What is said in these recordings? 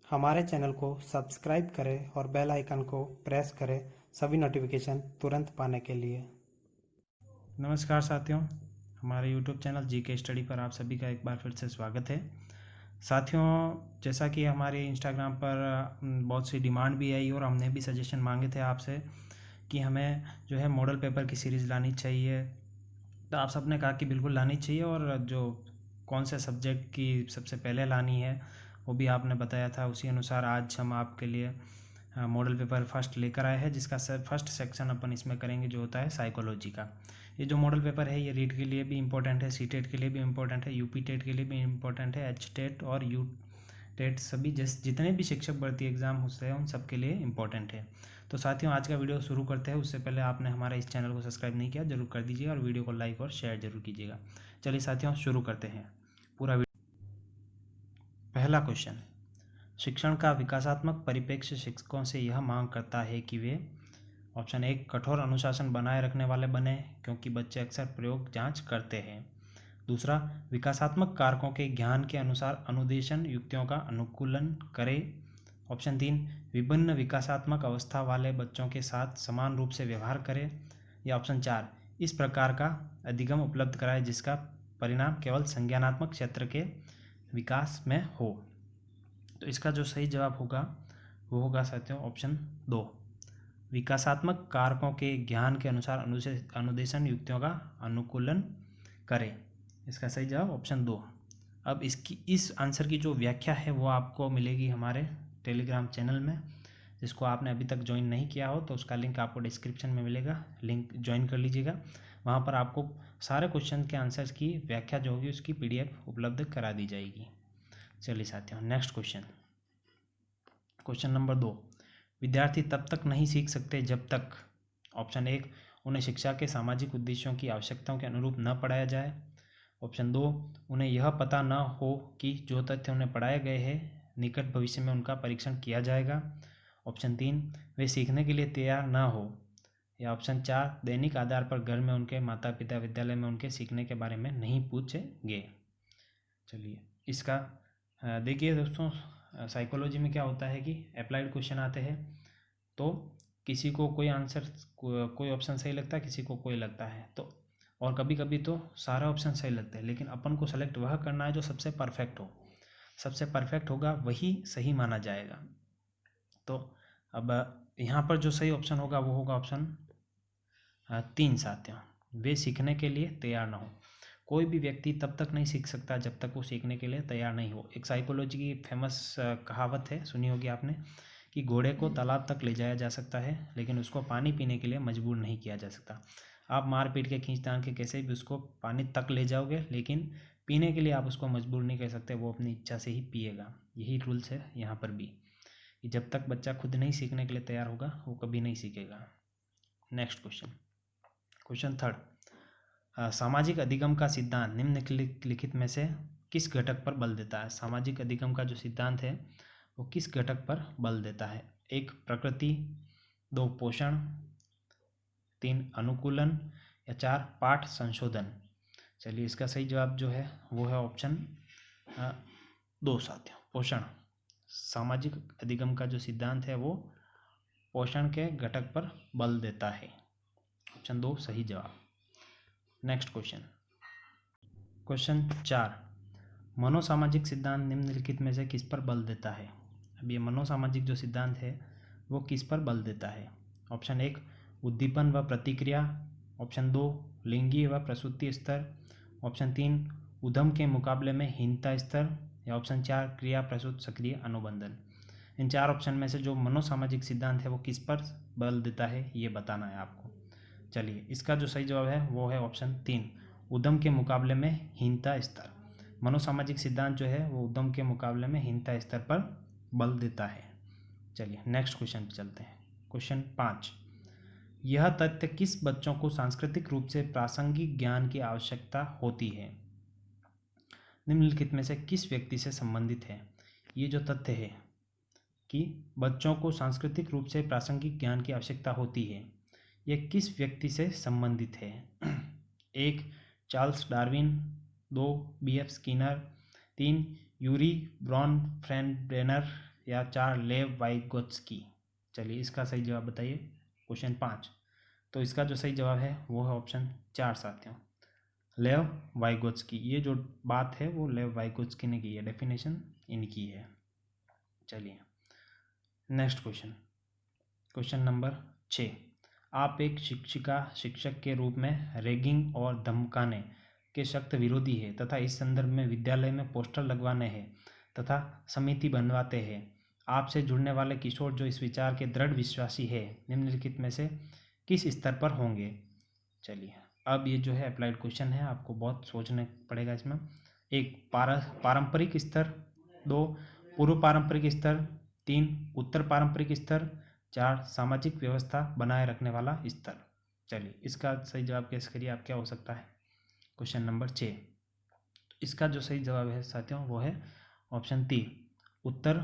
हमारे चैनल को सब्सक्राइब करें और बेल आइकन को प्रेस करें सभी नोटिफिकेशन तुरंत पाने के लिए। नमस्कार साथियों, हमारे यूट्यूब चैनल जीके स्टडी पर आप सभी का एक बार फिर से स्वागत है। साथियों, जैसा कि हमारे इंस्टाग्राम पर बहुत सी डिमांड भी आई और हमने भी सजेशन मांगे थे आपसे कि हमें जो है मॉडल पेपर की सीरीज़ लानी चाहिए। तो आप सबने कहा कि बिल्कुल लानी चाहिए, और जो कौन से सब्जेक्ट की सबसे पहले लानी है वो भी आपने बताया था। उसी अनुसार आज हम आपके लिए मॉडल पेपर फर्स्ट लेकर आए हैं, जिसका फर्स्ट सेक्शन अपन इसमें करेंगे जो होता है साइकोलॉजी का। ये जो मॉडल पेपर है ये रीट के लिए भी इम्पोर्टेंट है, सी टेट के लिए भी इम्पोर्टेंट है, यूपी टेट के लिए भी इम्पोर्टेंट है, एच टेट और यू टेट सभी जितने भी शिक्षक भर्ती एग्जाम होते हैं उन सब के लिए इम्पोर्टेंट है। तो साथियों, आज का वीडियो शुरू करते हैं। उससे पहले आपने हमारे इस चैनल को सब्सक्राइब नहीं किया, जरूर कर दीजिएगा और वीडियो को लाइक और शेयर जरूर कीजिएगा। चलिए साथियों, शुरू करते हैं पूरा वीडियो। पहला क्वेश्चन, शिक्षण का विकासात्मक परिप्रेक्ष्य शिक्षकों से यह मांग करता है कि वे ऑप्शन 1 कठोर अनुशासन बनाए रखने वाले बने, क्योंकि बच्चे अक्सर प्रयोग जांच करते हैं। दूसरा, विकासात्मक कारकों के ज्ञान के अनुसार अनुदेशन युक्तियों का अनुकूलन करें। ऑप्शन 3, विभिन्न विकासात्मक अवस्था वाले बच्चों के साथ समान रूप से व्यवहार करें। या ऑप्शन 4, इस प्रकार का अधिगम उपलब्ध कराए जिसका परिणाम केवल संज्ञानात्मक क्षेत्र के विकास में हो। तो इसका जो सही जवाब होगा वो होगा साथियों ऑप्शन 2, विकासात्मक कारकों के ज्ञान के अनुसार अनुदेशन युक्तियों का अनुकूलन करें। इसका सही जवाब ऑप्शन 2। अब इस आंसर की जो व्याख्या है वो आपको मिलेगी हमारे टेलीग्राम चैनल में। जिसको आपने अभी तक ज्वाइन नहीं किया हो तो उसका लिंक आपको डिस्क्रिप्शन में मिलेगा, लिंक ज्वाइन कर लीजिएगा। वहाँ पर आपको सारे क्वेश्चन के आंसर्स की व्याख्या जो होगी उसकी PDF उपलब्ध करा दी जाएगी। चलिए साथियों, नेक्स्ट क्वेश्चन, क्वेश्चन नंबर 2, विद्यार्थी तब तक नहीं सीख सकते जब तक ऑप्शन 1 उन्हें शिक्षा के सामाजिक उद्देश्यों की आवश्यकताओं के अनुरूप न पढ़ाया जाए। ऑप्शन 2, उन्हें यह पता न हो कि जो तथ्य उन्हें पढ़ाए गए हैं निकट भविष्य में उनका परीक्षण किया जाएगा। ऑप्शन 3, वे सीखने के लिए तैयार न हो। या ऑप्शन 4, दैनिक आधार पर घर में उनके माता पिता विद्यालय में उनके सीखने के बारे में नहीं पूछेंगे। चलिए इसका देखिए दोस्तों, साइकोलॉजी में क्या होता है कि अप्लाइड क्वेश्चन आते हैं तो किसी को कोई आंसर कोई ऑप्शन सही लगता है, किसी को कोई लगता है, तो और कभी कभी तो सारे ऑप्शन सही लगते हैं, लेकिन अपन को सेलेक्ट वह करना है जो सबसे परफेक्ट हो। सबसे परफेक्ट होगा वही सही माना जाएगा। तो अब यहाँ पर जो सही ऑप्शन होगा वो होगा ऑप्शन 3 साथियों, वे सीखने के लिए तैयार ना हो। कोई भी व्यक्ति तब तक नहीं सीख सकता जब तक वो सीखने के लिए तैयार नहीं हो। एक साइकोलॉजी की फेमस कहावत है, सुनी होगी आपने, कि घोड़े को तालाब तक ले जाया जा सकता है लेकिन उसको पानी पीने के लिए मजबूर नहीं किया जा सकता। आप मार पीट के खींच तान के कैसे भी उसको पानी तक ले जाओगे, लेकिन पीने के लिए आप उसको मजबूर नहीं कर सकते, वो अपनी इच्छा से ही पिएगा। यही रूल्स है यहाँ पर भी, कि जब तक बच्चा खुद नहीं सीखने के लिए तैयार होगा वो कभी नहीं सीखेगा। नेक्स्ट क्वेश्चन, क्वेश्चन 3, सामाजिक अधिगम का सिद्धांत निम्नलिखित में से किस घटक पर बल देता है। सामाजिक अधिगम का जो सिद्धांत है वो किस घटक पर बल देता है। 1 प्रकृति, 2 पोषण, 3 अनुकूलन, या 4 पाठ संशोधन। चलिए इसका सही जवाब जो है वो है ऑप्शन 2 साथियों, पोषण। सामाजिक अधिगम का जो सिद्धांत है वो पोषण के घटक पर बल देता है। ऑप्शन 2 सही जवाब। नेक्स्ट क्वेश्चन, क्वेश्चन 4, मनोसामाजिक सिद्धांत निम्नलिखित में से किस पर बल देता है। अब ये मनोसामाजिक जो सिद्धांत है वो किस पर बल देता है। ऑप्शन 1 उद्दीपन व प्रतिक्रिया, ऑप्शन 2 लिंगी व प्रसूति स्तर, ऑप्शन 3 उद्यम के मुकाबले में हीनता स्तर, या ऑप्शन 4 क्रिया प्रसूत सक्रिय अनुबंधन। इन 4 ऑप्शन में से जो मनोसामाजिक सिद्धांत है वो किस पर बल देता है ये बताना है आपको। चलिए इसका जो सही जवाब है वो है ऑप्शन 3 उद्यम के मुकाबले में हीनता स्तर। मनोसामाजिक सिद्धांत जो है वो उद्यम के मुकाबले में हीनता स्तर पर बल देता है। चलिए नेक्स्ट क्वेश्चन पे चलते हैं। क्वेश्चन 5, यह तथ्य किस बच्चों को सांस्कृतिक रूप से प्रासंगिक ज्ञान की आवश्यकता होती है। निम्नलिखित में से किस व्यक्ति से संबंधित है। ये जो तथ्य है कि बच्चों को सांस्कृतिक रूप से प्रासंगिक ज्ञान की आवश्यकता होती है, यह किस व्यक्ति से संबंधित है। 1 Charles Darwin, 2 BF Skinner, 3 Urie Bronfenbrenner, या 4 लेव वाइगोत्स्की। चलिए इसका सही जवाब बताइए। क्वेश्चन 5, तो इसका जो सही जवाब है वो है ऑप्शन 4 साथियों, लेव वाइगोत्स्की। ये जो बात है वो लेव वाइगोत्स्की ने की है, डेफिनेशन इनकी है। चलिए नेक्स्ट क्वेश्चन, क्वेश्चन नंबर 6, आप एक शिक्षक के रूप में रैगिंग और धमकाने के सख्त विरोधी है तथा इस संदर्भ में विद्यालय में पोस्टर लगवाने हैं तथा समिति बनवाते हैं। आपसे जुड़ने वाले किशोर जो इस विचार के दृढ़ विश्वासी है, निम्नलिखित में से किस स्तर पर होंगे। चलिए अब ये जो है अप्लाइड क्वेश्चन है, आपको बहुत सोचना पड़ेगा इसमें। 1 पारंपरिक स्तर, 2 पूर्व पारंपरिक स्तर, 3 उत्तर पारंपरिक स्तर, 4 सामाजिक व्यवस्था बनाए रखने वाला स्तर। चलिए इसका सही जवाब गेस करिए आप, क्या हो सकता है। क्वेश्चन नंबर 6, इसका जो सही जवाब है साथियों वो है ऑप्शन 3 उत्तर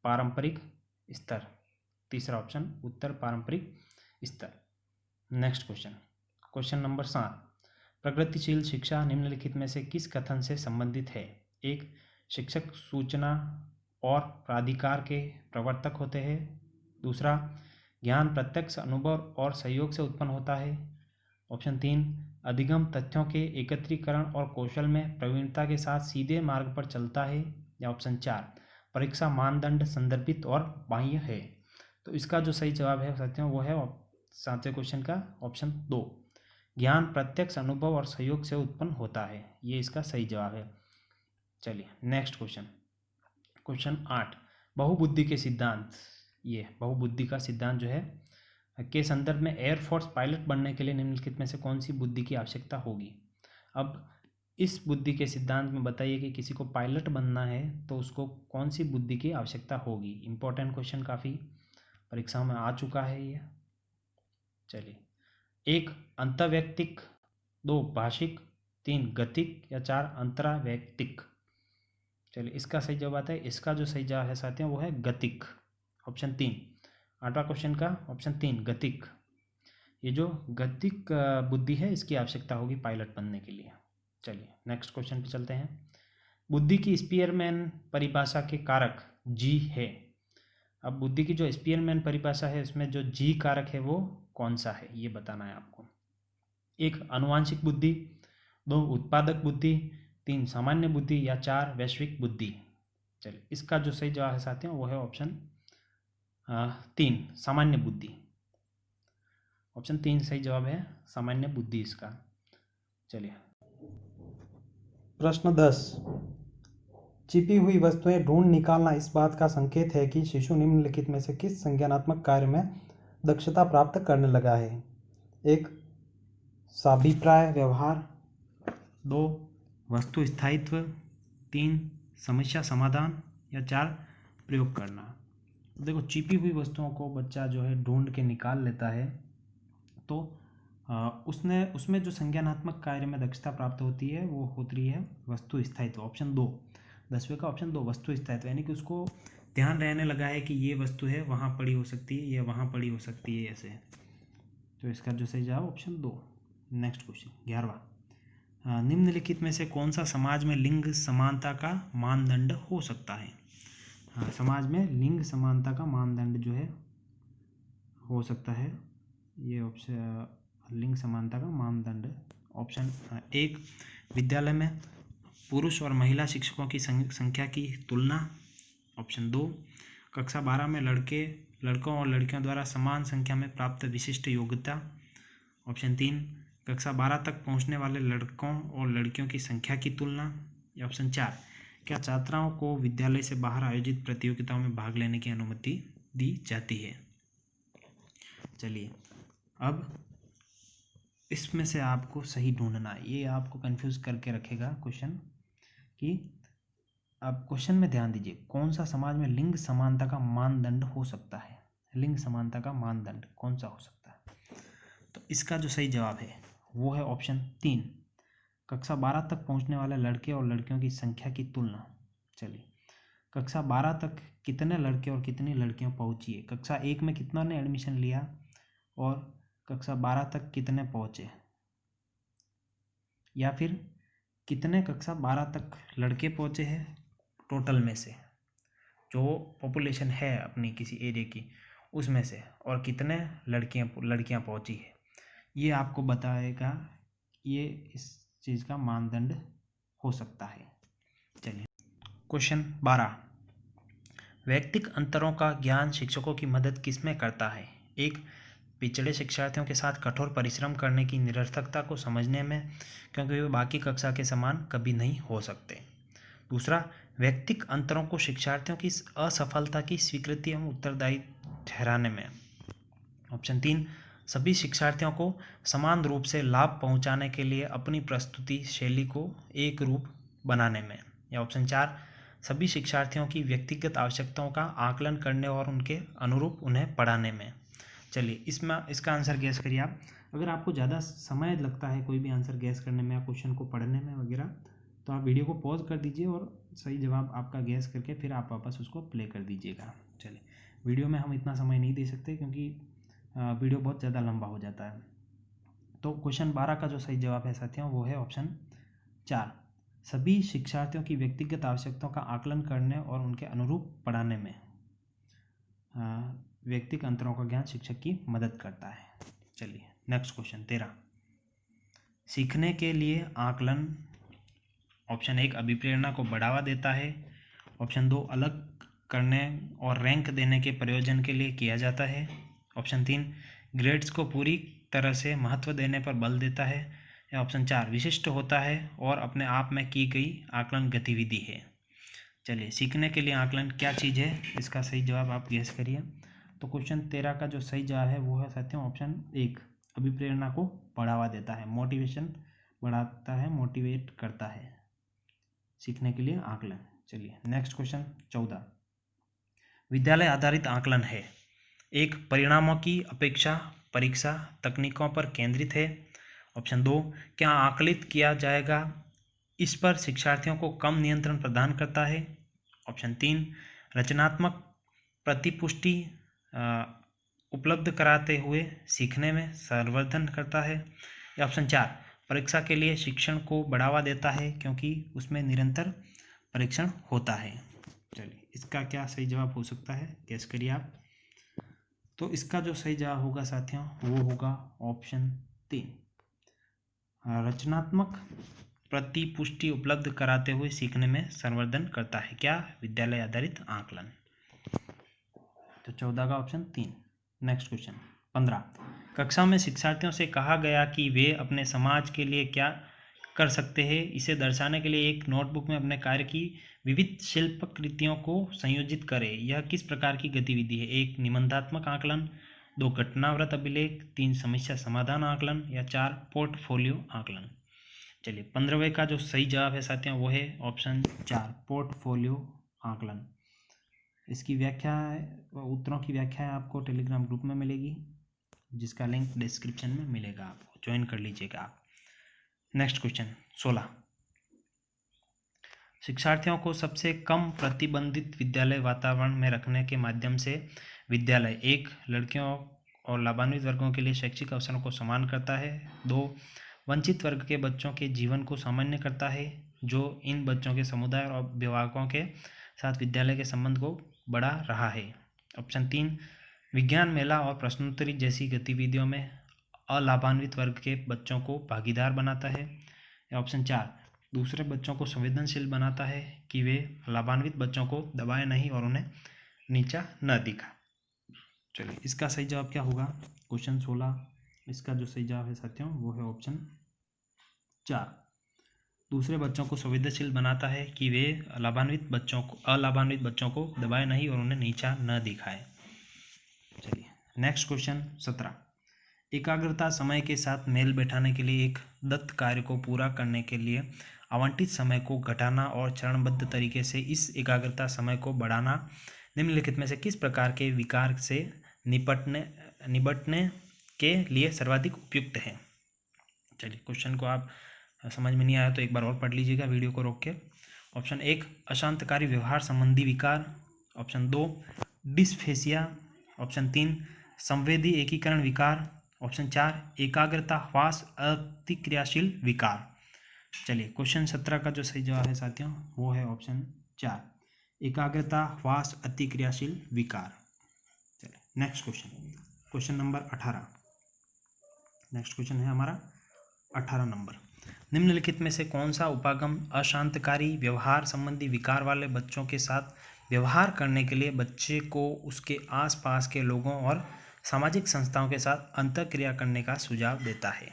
पारंपरिक स्तर। तीसरा ऑप्शन उत्तर पारंपरिक स्तर। नेक्स्ट क्वेश्चन, क्वेश्चन नंबर 7, प्रगतिशील शिक्षा निम्नलिखित में से किस कथन से संबंधित है। 1 शिक्षक सूचना और प्राधिकार के प्रवर्तक होते हैं। दूसरा, ज्ञान प्रत्यक्ष अनुभव और सहयोग से उत्पन्न होता है। ऑप्शन 3, अधिगम तथ्यों के एकत्रीकरण और कौशल में प्रवीणता के साथ सीधे मार्ग पर चलता है। या ऑप्शन 4, परीक्षा मानदंड संदर्भित और बाह्य है। तो इसका जो सही जवाब है साथियों वो है 7वें क्वेश्चन का ऑप्शन 2, ज्ञान प्रत्यक्ष अनुभव और सहयोग से उत्पन्न होता है। ये इसका सही जवाब है। चलिए नेक्स्ट क्वेश्चन, क्वेश्चन 8, बहुबुद्धि के सिद्धांत। ये बहुबुद्धि का सिद्धांत जो है के संदर्भ में एयरफोर्स पायलट बनने के लिए निम्नलिखित में से कौन सी बुद्धि की आवश्यकता होगी। अब इस बुद्धि के सिद्धांत में बताइए कि किसी को पायलट बनना है तो उसको कौन सी बुद्धि की आवश्यकता होगी। इंपॉर्टेंट क्वेश्चन, काफ़ी परीक्षाओं में आ चुका है ये। चलिए 1 अंतर्वैयक्तिक, 2 भाषिक, 3 गतिक या 4 अंतरावैयक्तिक। चलिए इसका सही जवाब आता है, इसका जो सही जवाब है साथियों वो है गतिक, ऑप्शन 3। 8वां क्वेश्चन का ऑप्शन 3 गतिक। ये जो गतिक बुद्धि है इसकी आवश्यकता होगी पायलट बनने के लिए। चलिए नेक्स्ट क्वेश्चन पे चलते हैं। बुद्धि की स्पीयरमैन परिभाषा के कारक जी है। अब बुद्धि की जो स्पीयरमैन परिभाषा है इसमें जो जी कारक है वो कौन सा है ये बताना है आपको। 1 आनुवांशिक बुद्धि, 2 उत्पादक बुद्धि, 3 सामान्य बुद्धि या 4 वैश्विक बुद्धि। चलिए इसका जो सही जवाब है साथियों वो है ऑप्शन 3 सामान्य बुद्धि। ऑप्शन 3 सही जवाब है, सामान्य बुद्धि इसका। चलिए प्रश्न 10, छिपी हुई वस्तुएं ढूंढ निकालना इस बात का संकेत है कि शिशु निम्नलिखित में से किस संज्ञानात्मक कार्य में दक्षता प्राप्त करने लगा है। 1 साभिप्राय व्यवहार, 2 वस्तु स्थायित्व, 3 समस्या समाधान या 4 प्रयोग करना। देखो छिपी हुई वस्तुओं को बच्चा जो है ढूंढ के निकाल लेता है तो उसमें जो संज्ञानात्मक कार्य में दक्षता प्राप्त होती है वो होती है वस्तु स्थायित्व, ऑप्शन 2। 10वें का ऑप्शन 2 वस्तु स्थायित्व, यानी कि उसको ध्यान रहने लगा है कि ये वस्तु है वहाँ पड़ी हो सकती है, ये वहाँ पड़ी हो सकती है ऐसे। तो इसका जो सही जवाब ऑप्शन 2। नेक्स्ट क्वेश्चन 11वां, निम्नलिखित में से कौन सा समाज में लिंग समानता का मानदंड हो सकता है। हाँ, समाज में लिंग समानता का मानदंड जो है हो सकता है ये ऑप्शन, लिंग समानता का मानदंड। ऑप्शन 1 विद्यालय में पुरुष और महिला शिक्षकों की संख्या की तुलना। ऑप्शन 2 कक्षा 12 में लड़कों और लड़कियों द्वारा समान संख्या में प्राप्त विशिष्ट योग्यता। ऑप्शन 3 कक्षा 12 तक पहुंचने वाले लड़कों और लड़कियों की संख्या की तुलना। या ऑप्शन 4 क्या छात्राओं को विद्यालय से बाहर आयोजित प्रतियोगिताओं में भाग लेने की अनुमति दी जाती है। चलिए अब इसमें से आपको सही ढूंढना है, ये आपको कंफ्यूज करके रखेगा क्वेश्चन कि आप क्वेश्चन में ध्यान दीजिए, कौन सा समाज में लिंग समानता का मानदंड हो सकता है। लिंग समानता का मानदंड कौन सा हो सकता है। तो इसका जो सही जवाब है वो है ऑप्शन 3 कक्षा 12 तक पहुंचने वाले लड़के और लड़कियों की संख्या की तुलना। चलिए कक्षा 12 तक कितने लड़के और कितनी लड़कियां पहुंची है, कक्षा 1 में कितना ने एडमिशन लिया और कक्षा 12 तक कितने पहुँचे, या फिर कितने कक्षा 12 तक लड़के पहुँचे हैं टोटल में से। जो पॉपुलेशन है अपनी किसी एरिया की उसमें से, और कितने लड़कियां पहुंची है, ये आपको बताएगा। ये इस चीज़ का मानदंड हो सकता है। चलिए क्वेश्चन 12, व्यक्तिक अंतरों का ज्ञान शिक्षकों की मदद किसमें करता है? एक, पिछड़े शिक्षार्थियों के साथ कठोर परिश्रम करने की निरर्थकता को समझने में, क्योंकि वे बाकी कक्षा के समान कभी नहीं हो सकते। दूसरा, व्यक्तिक अंतरों को शिक्षार्थियों की असफलता की स्वीकृति एवं उत्तरदायी ठहराने में। ऑप्शन 3, सभी शिक्षार्थियों को समान रूप से लाभ पहुंचाने के लिए अपनी प्रस्तुति शैली को एक रूप बनाने में। या ऑप्शन 4, सभी शिक्षार्थियों की व्यक्तिगत आवश्यकताओं का आकलन करने और उनके अनुरूप उन्हें पढ़ाने में। चलिए इसका आंसर गैस करिए आप। अगर आपको ज़्यादा समय लगता है कोई भी आंसर गैस करने में या क्वेश्चन को पढ़ने में वगैरह, तो आप वीडियो को पॉज कर दीजिए और सही जवाब आपका गैस करके फिर आप वापस उसको प्ले कर दीजिएगा। चलिए, वीडियो में हम इतना समय नहीं दे सकते क्योंकि वीडियो बहुत ज़्यादा लंबा हो जाता है। तो क्वेश्चन 12 का जो सही जवाब है साथियों वो है ऑप्शन 4, सभी शिक्षार्थियों की व्यक्तिगत आवश्यकताओं का आकलन करने और उनके अनुरूप पढ़ाने में व्यक्तिगत अंतरों का ज्ञान शिक्षक की मदद करता है। चलिए नेक्स्ट क्वेश्चन 13, सीखने के लिए आकलन। ऑप्शन 1, अभिप्रेरणा को बढ़ावा देता है। ऑप्शन 2, अलग करने और रैंक देने के प्रयोजन के लिए किया जाता है। ऑप्शन 3, ग्रेड्स को पूरी तरह से महत्व देने पर बल देता है। या ऑप्शन 4, विशिष्ट होता है और अपने आप में की गई आकलन गतिविधि है। चलिए, सीखने के लिए आकलन क्या चीज़ है, इसका सही जवाब आप गेस करिए। तो क्वेश्चन 13 का जो सही जवाब है वो है साथियों ऑप्शन 1, अभिप्रेरणा को बढ़ावा देता है, मोटिवेशन बढ़ाता है, मोटिवेट करता है सीखने के लिए आकलन। चलिए नेक्स्ट क्वेश्चन 14, विद्यालय आधारित आकलन है। 1, परिणामों की अपेक्षा परीक्षा तकनीकों पर केंद्रित है। ऑप्शन 2, क्या आकलित किया जाएगा इस पर शिक्षार्थियों को कम नियंत्रण प्रदान करता है। ऑप्शन 3, रचनात्मक प्रतिपुष्टि उपलब्ध कराते हुए सीखने में संवर्धन करता है। या ऑप्शन 4, परीक्षा के लिए शिक्षण को बढ़ावा देता है क्योंकि उसमें निरंतर परीक्षण होता है। चलिए, इसका क्या सही जवाब हो सकता है, गेस करिए आप। तो इसका जो सही जवाब होगा साथियों वो होगा ऑप्शन 3, रचनात्मक प्रतिपुष्टि उपलब्ध कराते हुए सीखने में संवर्धन करता है। क्या? विद्यालय आधारित आकलन। तो 14 का ऑप्शन 3। नेक्स्ट क्वेश्चन 15, कक्षा में शिक्षार्थियों से कहा गया कि वे अपने समाज के लिए क्या कर सकते हैं, इसे दर्शाने के लिए एक नोटबुक में अपने कार्य की विविध शिल्प कृतियों को संयोजित करें। यह किस प्रकार की गतिविधि है? 1, निबंधात्मक आकलन, 2, घटनावृत अभिलेख, 3, समस्या समाधान आकलन, या 4, पोर्टफोलियो आकलन। चलिए 15वें का जो सही जवाब है साथियों वो है ऑप्शन 4, पोर्टफोलियो आकलन। इसकी व्याख्या उत्तरों की व्याख्या आपको टेलीग्राम ग्रुप में मिलेगी, जिसका लिंक डिस्क्रिप्शन में मिलेगा, आपको ज्वाइन कर लीजिएगा आप। नेक्स्ट क्वेश्चन 16, शिक्षार्थियों को सबसे कम प्रतिबंधित विद्यालय वातावरण में रखने के माध्यम से विद्यालय 1, लड़कियों और लाभान्वित वर्गों के लिए शैक्षिक अवसरों को समान करता है। 2, वंचित वर्ग के बच्चों के जीवन को सामान्य करता है, जो इन बच्चों के समुदाय और अभिभावकों के साथ विद्यालय के संबंध को बढ़ा रहा है। ऑप्शन 3, विज्ञान मेला और प्रश्नोत्तरी जैसी गतिविधियों में अलाभान्वित वर्ग के बच्चों को भागीदार बनाता है। या ऑप्शन 4, दूसरे बच्चों को संवेदनशील बनाता है कि वे लाभान्वित बच्चों को दबाए नहीं और उन्हें नीचा न दिखा। चलिए इसका सही जवाब क्या होगा? क्वेश्चन 16, इसका जो सही जवाब है साथियों वो है ऑप्शन 4, दूसरे बच्चों को संवेदनशील बनाता है कि वे अलाभान्वित बच्चों को दबाए नहीं और उन्हें नीचा न दिखाए। चलिए नेक्स्ट क्वेश्चन 17, एकाग्रता समय के साथ मेल बैठाने के लिए एक दत्त कार्य को पूरा करने के लिए आवंटित समय को घटाना और चरणबद्ध तरीके से इस एकाग्रता समय को बढ़ाना निम्नलिखित में से किस प्रकार के विकार से निपटने के लिए सर्वाधिक उपयुक्त है? चलिए क्वेश्चन को आप समझ में नहीं आया तो एक बार और पढ़ लीजिएगा वीडियो को रोक के। ऑप्शन 1, अशांतकारी व्यवहार संबंधी विकार। ऑप्शन 2, डिस्फेसिया। ऑप्शन 3, संवेदी एकीकरण विकार। ऑप्शन 4, एकाग्रता ह्रास अतिक्रियाशील विकार। चलिए क्वेश्चन 17 का जो सही जवाब है साथियों वो है ऑप्शन 4, एकाग्रता, ह्रास, अतिक्रियाशील विकार। चलिए next question number 18। Next question है हमारा 18 नंबर। निम्नलिखित में से कौन सा उपागम अशांतकारी व्यवहार संबंधी विकार वाले बच्चों के साथ व्यवहार करने के लिए बच्चे को उसके आसपास के लोगों और सामाजिक संस्थाओं के साथ अंतःक्रिया करने का सुझाव देता है?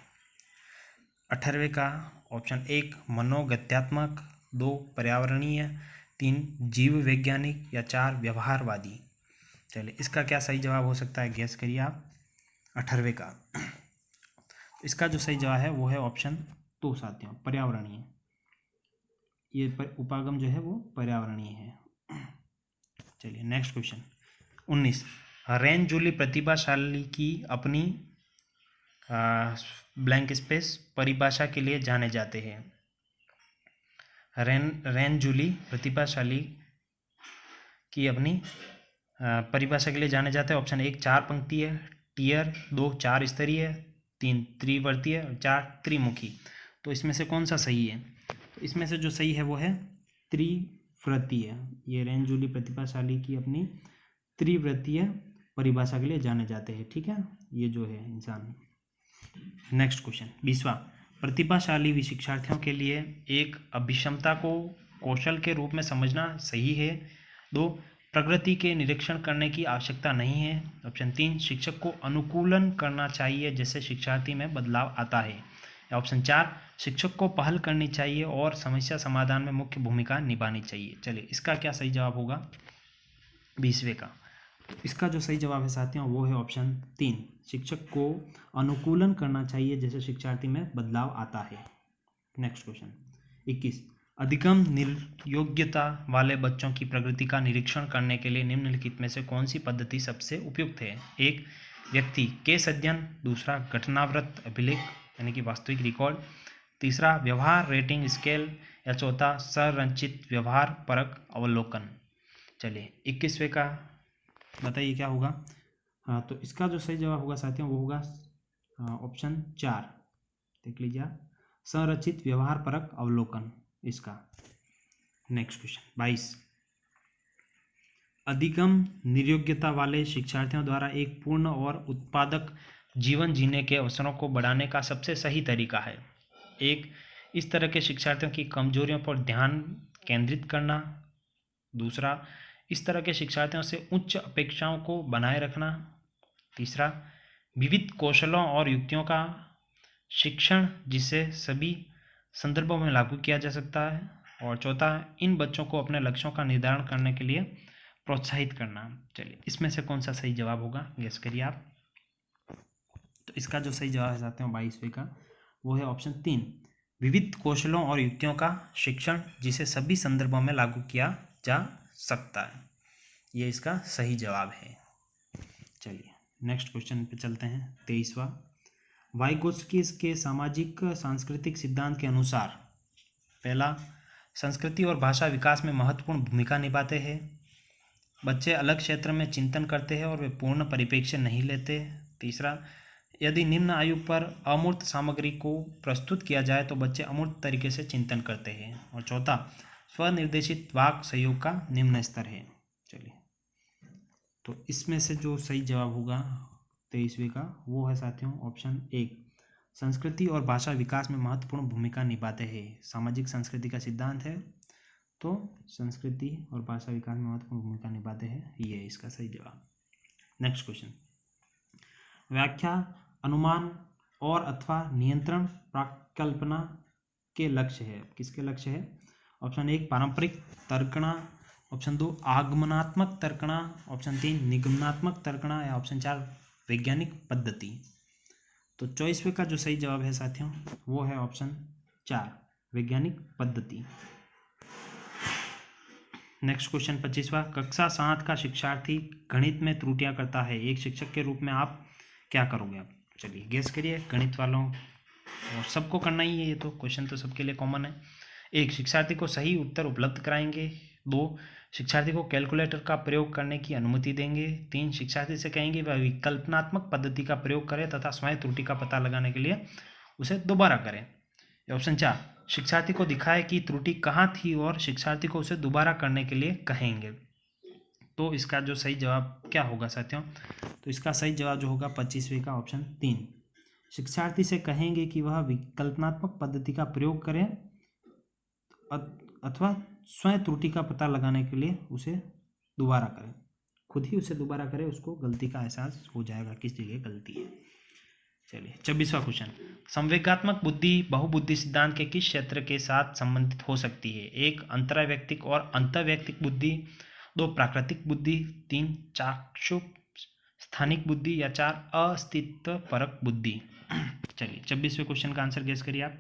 18वें का ऑप्शन 1 मनोगत्यात्मक, 2 पर्यावरणीय, 3 जीव वैज्ञानिक या 4 व्यवहारवादी। चलिए इसका क्या सही जवाब हो सकता है, गैस करिए आप। 18वें का इसका जो सही जवाब है वो है ऑप्शन 2 साथियों, पर्यावरणीय। ये उपागम जो है वो पर्यावरणीय है। चलिए नेक्स्ट क्वेश्चन 19। रेन जूली प्रतिभाशाली की अपनी ब्लैंक स्पेस परिभाषा के लिए जाने जाते हैं। रेन जूली प्रतिभाशाली की अपनी परिभाषा के लिए जाने जाते हैं। ऑप्शन 1 4 पंक्तीय, टियर, 2 4 स्तरीय, 3 त्रिवर्तीय, 4 त्रिमुखी। तो इसमें से कौन सा सही है? तो इसमें से जो सही है वो है त्रिव्रतीय। ये रेन जूली प्रतिभाशाली की अपनी त्रिव्रतीय परिभाषा के लिए जाने जाते हैं। ठीक है, ये जो है इंसान। नेक्स्ट क्वेश्चन 20वां। प्रतिभाशाली शिक्षार्थियों के लिए एक अभिक्षमता को कौशल के रूप में समझना सही है। 2 प्रगति के निरीक्षण करने की आवश्यकता नहीं है। ऑप्शन 3 शिक्षक को अनुकूलन करना चाहिए जिससे शिक्षार्थी में बदलाव आता है। ऑप्शन 4 शिक्षक को पहल करनी चाहिए और समस्या समाधान में मुख्य भूमिका निभानी चाहिए। चलिए इसका क्या सही जवाब होगा 20वें का? तो इसका जो सही जवाब है साथियों वो है ऑप्शन 3 शिक्षक को अनुकूलन करना चाहिए जैसे शिक्षार्थी में बदलाव आता है। Next question 21। अधिगम निर्योग्यता वाले बच्चों की प्रगति का निरीक्षण करने के लिए निम्नलिखित में से कौन सी पद्धति सबसे उपयुक्त है? 1 व्यक्ति केस अध्ययन, 2 घटनावृत्त अभिलेख यानी कि वास्तविक रिकॉर्ड, 3 व्यवहार रेटिंग स्केल या 4 संरचित व्यवहार परक अवलोकन। चलिए 21वें का बताइए क्या होगा। हाँ, तो इसका जो सही जवाब होगा साथियों वो होगा ऑप्शन 4, देख लीजिए संरचित व्यवहार परक अवलोकन इसका। Next question 22। अधिगम निर्योग्यता वाले शिक्षार्थियों द्वारा एक पूर्ण और उत्पादक जीवन जीने के अवसरों को बढ़ाने का सबसे सही तरीका है? 1 इस तरह के शिक्षार्थियों की कमजोरियों पर ध्यान केंद्रित करना, 2 इस तरह के शिक्षार्थियों से उच्च अपेक्षाओं को बनाए रखना, 3 विविध कौशलों और युक्तियों का शिक्षण जिसे सभी संदर्भों में लागू किया जा सकता है, और 4 इन बच्चों को अपने लक्ष्यों का निर्धारण करने के लिए प्रोत्साहित करना। चलिए इसमें से कौन सा सही जवाब होगा, गेस करिए आप। तो इसका जो सही जवाब है साथियों 22वें का वो है ऑप्शन 3 विविध कौशलों और युक्तियों का शिक्षण जिसे सभी संदर्भों में लागू किया जा सकता है। ये इसका सही जवाब है। चलिए नेक्स्ट क्वेश्चन पे चलते हैं 23वां। वाइगोत्स्की के सामाजिक सांस्कृतिक सिद्धांत के अनुसार 1 संस्कृति और भाषा विकास में महत्वपूर्ण भूमिका निभाते हैं। बच्चे अलग क्षेत्र में चिंतन करते हैं और वे पूर्ण परिप्रेक्ष्य नहीं लेते। 3 यदि निम्न आयु पर अमूर्त सामग्री को प्रस्तुत किया जाए तो बच्चे अमूर्त तरीके से चिंतन करते हैं। और 4 स्वनिर्देशित वाक सहयोग का निम्न स्तर है। चलिए तो इसमें से जो सही जवाब होगा 23वें का वो है साथियों ऑप्शन 1 संस्कृति और भाषा विकास में महत्वपूर्ण भूमिका निभाते हैं। सामाजिक संस्कृति का सिद्धांत है तो संस्कृति और भाषा विकास में महत्वपूर्ण भूमिका निभाते हैं, ये है इसका सही जवाब। नेक्स्ट क्वेश्चन व्याख्या, अनुमान और अथवा नियंत्रण प्राकल्पना के लक्ष्य है। किसके लक्ष्य है? ऑप्शन 1 पारंपरिक तर्कणा, ऑप्शन 2 आगमनात्मक तर्कणा, ऑप्शन 3 निगमनात्मक तर्कणा या ऑप्शन 4 वैज्ञानिक पद्धति। तो 24वें का जो सही जवाब है साथियों वो है ऑप्शन 4 वैज्ञानिक पद्धति। नेक्स्ट क्वेश्चन 25वां। कक्षा 7 का शिक्षार्थी गणित में त्रुटियां करता है, एक शिक्षक के रूप में आप क्या करोगे? आप चलिए गेस करिए, गणित वालों और सबको करना ही है, ये तो क्वेश्चन तो सबके लिए कॉमन है। 1 शिक्षार्थी को सही उत्तर उपलब्ध कराएंगे, 2 शिक्षार्थी को कैलकुलेटर का प्रयोग करने की अनुमति देंगे, 3 शिक्षार्थी से कहेंगे वह विकल्पनात्मक पद्धति का प्रयोग करे तथा स्वयं त्रुटि का पता लगाने के लिए उसे दोबारा करें। ऑप्शन 4 शिक्षार्थी को दिखाए कि त्रुटि कहाँ थी और शिक्षार्थी को उसे दोबारा करने के लिए कहेंगे। तो इसका जो सही जवाब क्या होगा साथियों? तो इसका सही जवाब जो होगा 25वें का ऑप्शन 3। शिक्षार्थी से कहेंगे कि वह विकल्पात्मक पद्धति का प्रयोग करें अथवा स्वयं त्रुटि का पता लगाने के लिए उसे दोबारा करें, खुद ही उसे दोबारा करें, उसको गलती का एहसास हो जाएगा किस जगह गलती है। चलिए 26वां क्वेश्चन, संवेगात्मक बुद्धि बहुबुद्धि सिद्धांत के किस क्षेत्र के साथ संबंधित हो सकती है? 1 अंतर्वैयक्तिक और अंतर्वैयक्तिक बुद्धि, 2 प्राकृतिक बुद्धि, 3 चाक्षुष स्थानिक बुद्धि या 4 अस्तित्व परक बुद्धि। चलिए 26वें क्वेश्चन का आंसर गेस करिए आप।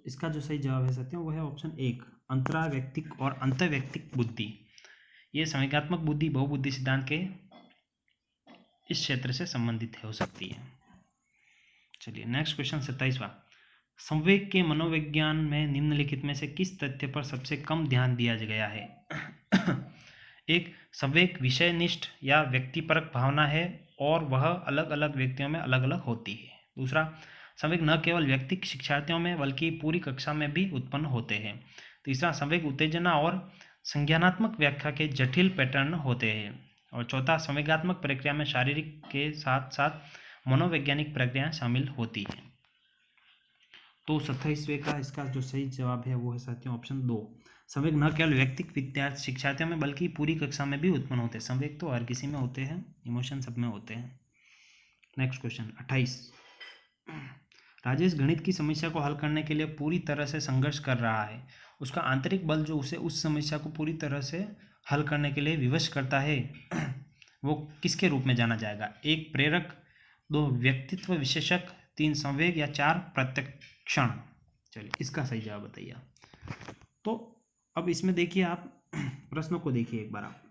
इसका जो सही जवाब है साथियों वो है ऑप्शन 1 अंतर्वैयक्तिक और अंतर्वैयक्तिक बुद्धि। ये संवेगात्मक बुद्धि बहुबुद्धि सिद्धांत के इस क्षेत्र से संबंधित हो सकती है। चलिए नेक्स्ट क्वेश्चन 27वां, संवेग के मनोविज्ञान में निम्नलिखित में से किस तथ्य पर सबसे कम ध्यान दिया गया है? 1 संवेग विषयनिष्ठ या व्यक्तिपरक भावना है और वह अलग अलग व्यक्तियों में अलग अलग होती है। दूसरा, संवेग न केवल व्यक्ति शिक्षार्थियों में बल्कि पूरी कक्षा में भी उत्पन्न होते हैं। तीसरा, संवेग उत्तेजना और संज्ञानात्मक व्याख्या के जटिल पैटर्न होते हैं। और चौथा, संवेगात्मक प्रक्रिया में शारीरिक के साथ साथ मनोवैज्ञानिक प्रक्रियाएं शामिल होती हैं। तो 27वें का इसका जो सही जवाब है वो है साथियों ऑप्शन 2 संवेग न केवल व्यक्ति शिक्षार्थियों में बल्कि पूरी कक्षा में भी उत्पन्न होते हैं। संवेग तो हर किसी में होते हैं, इमोशन सब में होते हैं। नेक्स्ट क्वेश्चन 28, राजेश गणित की समस्या को हल करने के लिए पूरी तरह से संघर्ष कर रहा है। उसका आंतरिक बल जो उसे उस समस्या को पूरी तरह से हल करने के लिए विवश करता है वो किसके रूप में जाना जाएगा? 1 प्रेरक, 2 व्यक्तित्व विशेषक, 3 संवेग या 4 प्रत्यक्षण। चलिए इसका सही जवाब बताइए। तो अब इसमें देखिए आप प्रश्न को देखिए एक बार आप,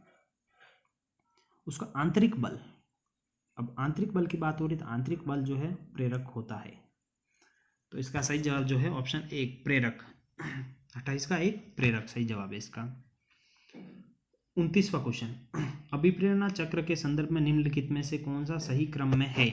उसका आंतरिक बल, अब आंतरिक बल की बात हो रही तो आंतरिक बल जो है प्रेरक होता है। तो इसका सही जवाब जो है ऑप्शन 1 प्रेरक, 28 का 1 प्रेरक सही जवाब है इसका। 29वां क्वेश्चन, अभिप्रेरणा चक्र के संदर्भ में निम्नलिखित में से कौन सा सही क्रम में है?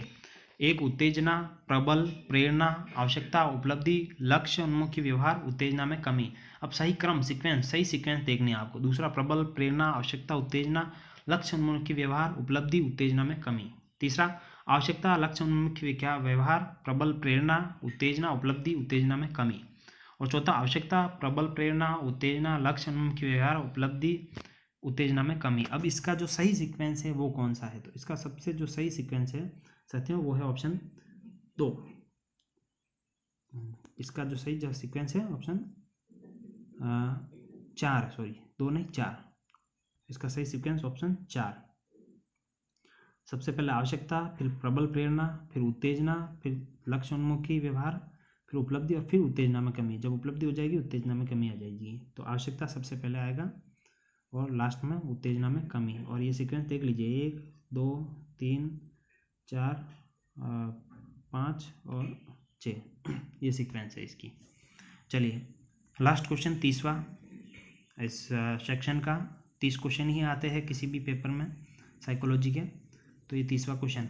1 उत्तेजना, प्रबल, प्रेरणा, आवश्यकता, उपलब्धि, लक्ष्य उन्मुखी व्यवहार, उत्तेजना में कमी। अब सही क्रम सीक्वेंस, सही सीक्वेंस देखनी है आपको। दूसरा, प्रबल, प्रेरणा, आवश्यकता, उत्तेजना, लक्ष्य उन्मुखी व्यवहार, उपलब्धि, उत्तेजना में कमी। तीसरा, आवश्यकता, लक्ष्य उन्मुखी व्यवहार, प्रबल, प्रेरणा, उत्तेजना, उपलब्धि, उत्तेजना में कमी। और चौथा, आवश्यकता, प्रबल, प्रेरणा, उत्तेजना, लक्ष्य उन्मुखी व्यवहार, उपलब्धि, उत्तेजना में कमी। अब इसका जो सही सीक्वेंस है वो कौन सा है? तो इसका सबसे जो सही सीक्वेंस है साथियों वो है ऑप्शन 2। इसका जो सही जो सीक्वेंस है ऑप्शन 4, सॉरी 2 नहीं 4, इसका सही सीक्वेंस ऑप्शन 4। सबसे पहले आवश्यकता, फिर प्रबल प्रेरणा, फिर उत्तेजना, फिर लक्ष्य उन्मुखी व्यवहार, फिर उपलब्धि और फिर उत्तेजना में कमी। जब उपलब्धि हो जाएगी उत्तेजना में कमी आ जाएगी। तो आवश्यकता सबसे पहले आएगा और लास्ट में उत्तेजना में कमी। और ये सीक्वेंस देख लीजिए 1 2 3 4 5 और 6 ये सीक्वेंस है इसकी। चलिए लास्ट क्वेश्चन 30वां, इस सेक्शन का 30 क्वेश्चन ही आते हैं किसी भी पेपर में साइकोलॉजी के। तो ये 30वां क्वेश्चन,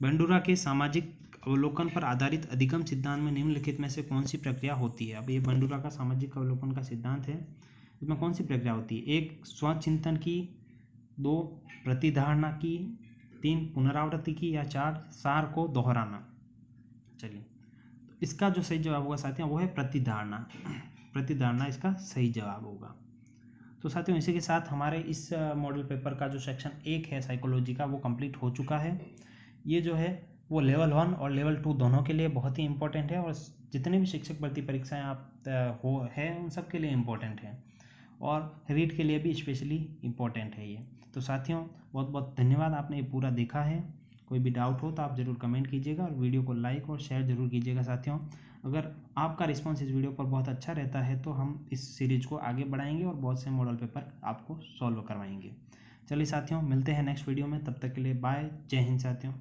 बंडूरा के सामाजिक अवलोकन पर आधारित अधिगम सिद्धांत में निम्नलिखित में से कौन सी प्रक्रिया होती है? अब ये बंडूरा का सामाजिक अवलोकन का सिद्धांत है, इसमें कौन सी प्रक्रिया होती है? 1 स्वचिंतन की, 2 प्रतिधारणा की, 3 पुनरावृत्ति की या 4 सार को दोहराना। चलिए इसका जो सही जवाब होगा साथियों वो है प्रतिधारणा। प्रतिधारणा इसका सही जवाब होगा। तो साथियों इसी के साथ हमारे इस मॉडल पेपर का जो सेक्शन 1 है साइकोलॉजी का वो कंप्लीट हो चुका है। ये जो है वो लेवल 1 और लेवल 2 दोनों के लिए बहुत ही इंपॉर्टेंट है और जितने भी शिक्षक भर्ती परीक्षाएं आप है उन सब के लिए इम्पोर्टेंट है और रीट के लिए भी स्पेशली इम्पोर्टेंट है ये। तो साथियों बहुत बहुत धन्यवाद, आपने ये पूरा देखा है। कोई भी डाउट हो तो आप ज़रूर कमेंट कीजिएगा और वीडियो को लाइक और शेयर ज़रूर कीजिएगा। साथियों अगर आपका रिस्पांस इस वीडियो पर बहुत अच्छा रहता है तो हम इस सीरीज़ को आगे बढ़ाएंगे और बहुत से मॉडल पेपर आपको सॉल्व करवाएंगे। चलिए साथियों मिलते हैं नेक्स्ट वीडियो में, तब तक के लिए बाय, जय हिंद साथियों।